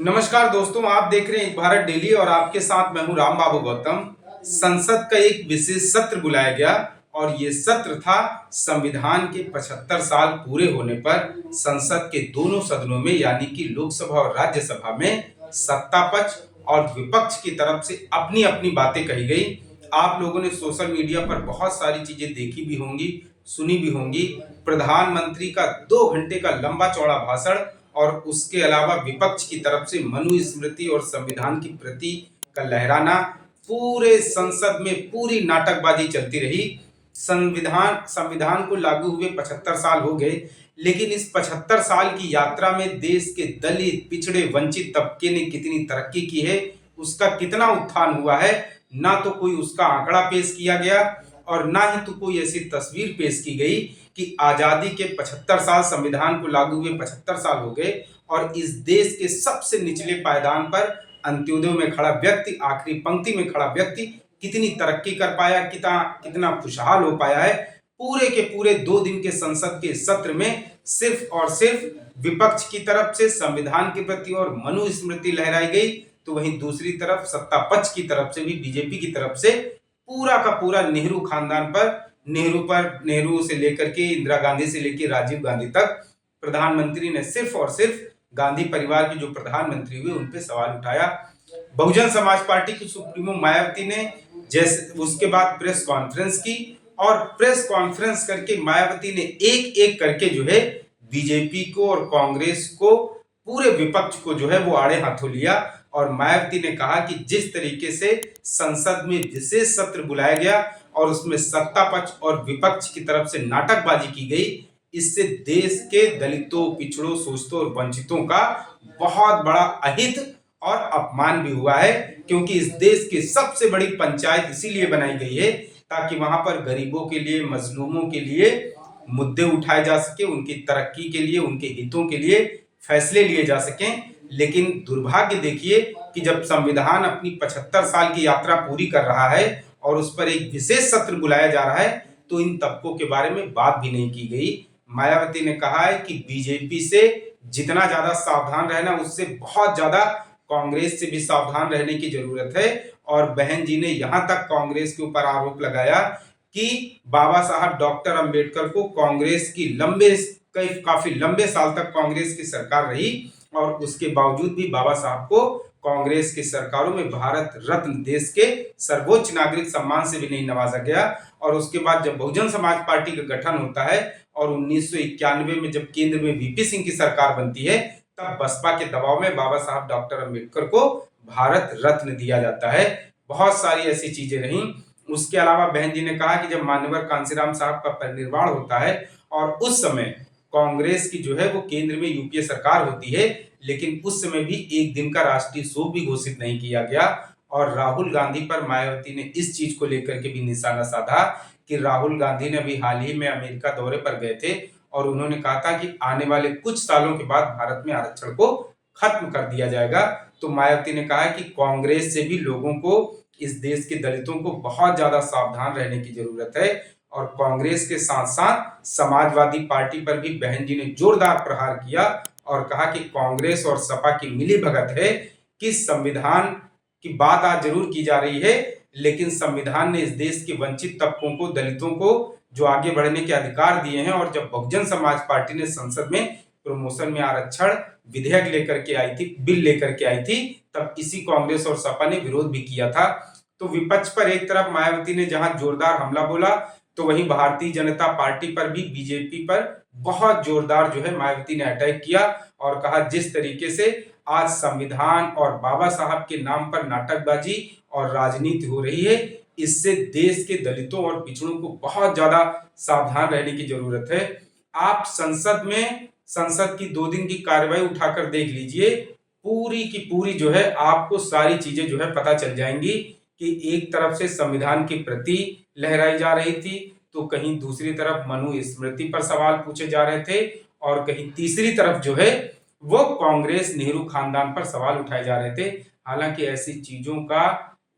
नमस्कार दोस्तों, आप देख रहे हैं एक भारत डेली और आपके साथ मैं हूं राम बाबू गौतम। संसद का एक विशेष सत्र बुलाया गया और ये सत्र था संविधान के 75 साल पूरे होने पर संसद के दोनों सदनों में यानी कि लोकसभा और राज्यसभा में सत्ता पक्ष और विपक्ष की तरफ से अपनी अपनी बातें कही गई। आप लोगों ने सोशल मीडिया पर बहुत सारी चीजें देखी भी होंगी, सुनी भी होंगी। प्रधानमंत्री का 2 घंटे का लंबा चौड़ा भाषण और उसके अलावा विपक्ष की तरफ से मनुस्मृति और संविधान की प्रति का लहराना, पूरे संसद में पूरी नाटकबाजी चलती रही। संविधान को लागू हुए 75 साल हो गए, लेकिन इस 75 साल की यात्रा में देश के दलित, पिछड़े, वंचित तबके ने कितनी तरक्की की है, उसका कितना उत्थान हुआ है, ना तो कोई उसका आंकड़ा पेश किया गया और ना ही तो कोई ऐसी तस्वीर पेश की गई कि आजादी के 75 साल, संविधान को लागू हुए 75 साल हो गए और इस देश के सबसे निचले पायदान पर अंत्योदय में खड़ा व्यक्ति, आखिरी पंक्ति में खड़ा व्यक्ति कितनी तरक्की कर पाया, कितना कितना खुशहाल हो पाया है। पूरे के पूरे 2 दिन के संसद के सत्र में सिर्फ और सिर्फ विपक्ष की तरफ से संविधान के प्रति और मनुस्मृति लहराई गई, तो वहीं दूसरी तरफ सत्ता पक्ष की तरफ से भी, बीजेपी की तरफ से पूरा का पूरा नेहरू खानदान पर, नेहरू से लेकर के इंदिरा गांधी से लेकर राजीव गांधी तक प्रधानमंत्री ने सिर्फ और सिर्फ गांधी परिवार के जो प्रधानमंत्री हुए उन पे सवाल उठाया। बहुजन समाज पार्टी की सुप्रीमो मायावती ने जैसे उसके बाद प्रेस कॉन्फ्रेंस की और प्रेस कॉन्फ्रेंस करके मायावती ने एक एक करके जो है बीजेपी को और कांग्रेस को, पूरे विपक्ष को जो है वो आड़े हाथों लिया और मायावती ने कहा कि जिस तरीके से संसद में विशेष सत्र बुलाया गया और उसमें सत्ता पक्ष और विपक्ष की तरफ से नाटकबाजी की गई, इससे देश के दलितों, पिछड़ों, शोषितों और वंचितों का बहुत बड़ा अहित और अपमान भी हुआ है। क्योंकि इस देश की सबसे बड़ी पंचायत इसीलिए बनाई गई है ताकि वहां पर गरीबों के लिए, मजलूमों के लिए मुद्दे उठाए जा सके, उनकी तरक्की के लिए, उनके हितों के लिए फैसले लिए जा सकें। लेकिन दुर्भाग्य देखिए कि जब संविधान अपनी 75 साल की यात्रा पूरी कर रहा है और उस पर एक विशेष सत्र बुलाया जा रहा है, तो इन तबकों के बारे में बात भी नहीं की गई। मायावती ने कहा है कि बीजेपी से जितना ज्यादा सावधान रहना, उससे बहुत ज्यादा कांग्रेस से भी सावधान रहने की जरूरत है। और बहन जी ने यहां तक कांग्रेस के ऊपर आरोप लगाया कि बाबा साहब डॉक्टर अंबेडकर को कांग्रेस की काफी लंबे साल तक कांग्रेस की सरकार रही और उसके बावजूद भी बाबा साहब को कांग्रेस की सरकारों में भारत रत्न, देश के सर्वोच्च नागरिक सम्मान से भी नहीं नवाजा गया। और उसके बाद जब बहुजन समाज पार्टी का गठन होता है और 1991 में जब केंद्र में वीपी सिंह की सरकार बनती है, तब बसपा के दबाव में बाबा साहब डॉक्टर अंबेडकर को भारत रत्न दिया जाता है। बहुत सारी ऐसी चीजें रहीं। उसके अलावा बहन जी ने कहा कि जब मान्यवर कांसीराम साहब का परिनिर्वाण होता है और उस समय कांग्रेस की जो है वो केंद्र में यूपीए सरकार होती है, लेकिन उस समय भी एक दिन का राष्ट्रीय शोक भी घोषित नहीं किया गया। और राहुल गांधी पर मायावती ने इस चीज को लेकर के भी निशाना साधा कि राहुल गांधी ने अभी हाल ही में अमेरिका दौरे पर गए थे और उन्होंने कहा था कि आने वाले कुछ सालों के बाद भारत में आरक्षण को खत्म कर दिया जाएगा। तो मायावती ने कहा है कि कांग्रेस से भी लोगों को, इस देश के दलितों को बहुत ज्यादा सावधान रहने की जरूरत है। और कांग्रेस के साथ साथ समाजवादी पार्टी पर भी बहन जी ने जोरदार प्रहार किया और कहा कि कांग्रेस और सपा की मिलीभगत है कि संविधान की बात आज जरूर की जा रही है, लेकिन संविधान ने इस देश के वंचित तबकों को, दलितों को जो आगे बढ़ने के अधिकार दिए हैं। और जब बहुजन समाज पार्टी ने संसद में प्रमोशन में आरक्षण विधेयक लेकर के आई थी, बिल लेकर के आई थी, तब इसी कांग्रेस और सपा ने विरोध भी किया था। तो विपक्ष पर एक तरफ मायावती ने जहां जोरदार हमला बोला, तो वहीं भारतीय जनता पार्टी पर भी, बीजेपी पर बहुत जोरदार जो है मायावती ने अटैक किया और कहा जिस तरीके से आज संविधान और बाबा साहब के नाम पर नाटकबाजी और राजनीति हो रही है, इससे देश के दलितों और पिछड़ों को बहुत ज्यादा सावधान रहने की जरूरत है। आप संसद की 2 दिन की कार्यवाही उठाकर देख लीजिए, पूरी की पूरी जो है आपको सारी चीजें जो है पता चल जाएंगी कि एक तरफ से संविधान की प्रति लहराई जा रही थी, तो कहीं दूसरी तरफ मनुस्मृति पर सवाल पूछे जा रहे थे और कहीं तीसरी तरफ जो है वो कांग्रेस, नेहरू खानदान पर सवाल उठाए जा रहे थे। हालांकि ऐसी चीजों का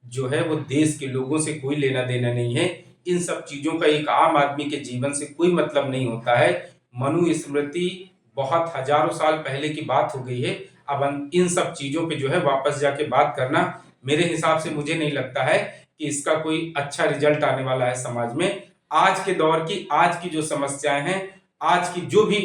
जो है वो देश के लोगों से कोई लेना देना नहीं है। इन सब चीजों का एक आम आदमी के जीवन से कोई मतलब नहीं होता है। मनुस्मृति बहुत हजारों साल पहले की बात हो गई है। अब इन सब चीजों पे जो है वापस जाके बात करना मेरे हिसाब से मुझे नहीं लगता है कि इसका कोई अच्छा रिजल्ट आने वाला है समाज में। आज के दौर की, आज की जो समस्याएं हैं, आज की जो भी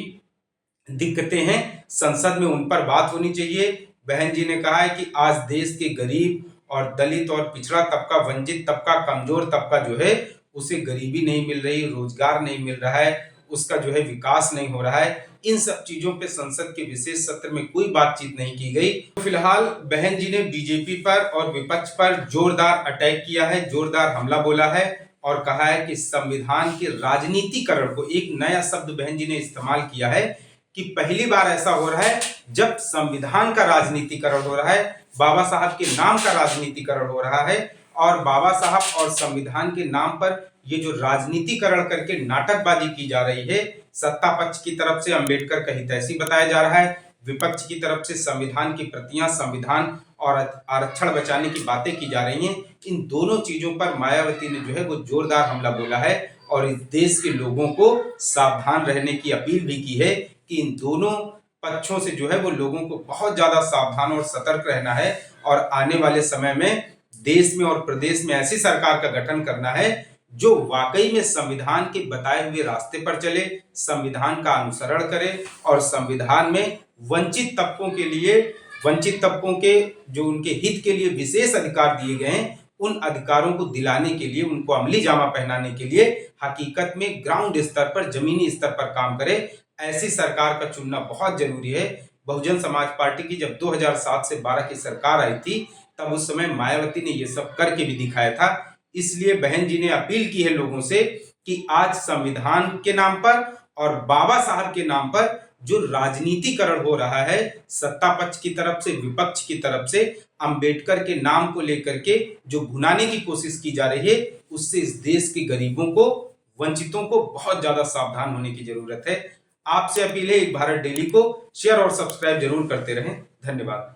दिक्कतें हैं, संसद में उन पर बात होनी चाहिए। बहन जी ने कहा है कि आज देश के गरीब और दलित और पिछड़ा तबका, वंचित तबका, कमजोर तबका जो है उसे गरीबी नहीं मिल रही, रोजगार नहीं मिल रहा है, उसका जो है विकास नहीं हो रहा है। इन सब चीजों पे संसद के विशेष सत्र में कोई बातचीत नहीं की गई। तो फिलहाल बहन जी ने बीजेपी पर और विपक्ष पर जोरदार अटैक किया है, जोरदार हमला बोला है और कहा है कि संविधान के राजनीतिकरण को, एक नया शब्द बहन जी ने इस्तेमाल किया है कि पहली बार ऐसा हो रहा है जब संविधान का राजनीतिकरण हो रहा है, बाबा साहब के नाम का राजनीतिकरण हो रहा है और बाबा साहब और संविधान के नाम पर ये जो राजनीतिकरण करके नाटकबाजी की जा रही है, सत्ता पक्ष की तरफ से अंबेडकर का हितैषी बताया जा रहा है, विपक्ष की तरफ से संविधान की प्रतियां, संविधान और आरक्षण बचाने की बातें की जा रही हैं। इन दोनों चीजों पर मायावती ने जो है वो जोरदार हमला बोला है और इस देश के लोगों को सावधान रहने की अपील भी की है कि इन दोनों पक्षों से जो है वो लोगों को बहुत ज्यादा सावधान और सतर्क रहना है और आने वाले समय में देश में और प्रदेश में ऐसी सरकार का गठन करना है जो वाकई में संविधान के बताए हुए रास्ते पर चले, संविधान का अनुसरण करे और संविधान में वंचित तबकों के लिए, वंचित तबकों के जो उनके हित के लिए विशेष अधिकार दिए गए हैं, उन अधिकारों को दिलाने के लिए, उनको अमली जामा पहनाने के लिए हकीकत में ग्राउंड स्तर पर, जमीनी स्तर पर काम करे। ऐसी सरकार का चुनना बहुत जरूरी है। बहुजन समाज पार्टी की जब 2007 से 12 की सरकार आई थी, तब उस समय मायावती ने ये सब करके भी दिखाया था। इसलिए बहन जी ने अपील की है लोगों से कि आज संविधान के नाम पर और बाबा साहब के नाम पर जो राजनीतिकरण हो रहा है, सत्ता पक्ष की तरफ से, विपक्ष की तरफ से, अंबेडकर के नाम को लेकर के जो भुनाने की कोशिश की जा रही है, उससे इस देश के गरीबों को, वंचितों को बहुत ज्यादा सावधान होने की जरूरत है। आपसे अपील है, एक भारत डेली को शेयर और सब्सक्राइब जरूर करते रहें। धन्यवाद।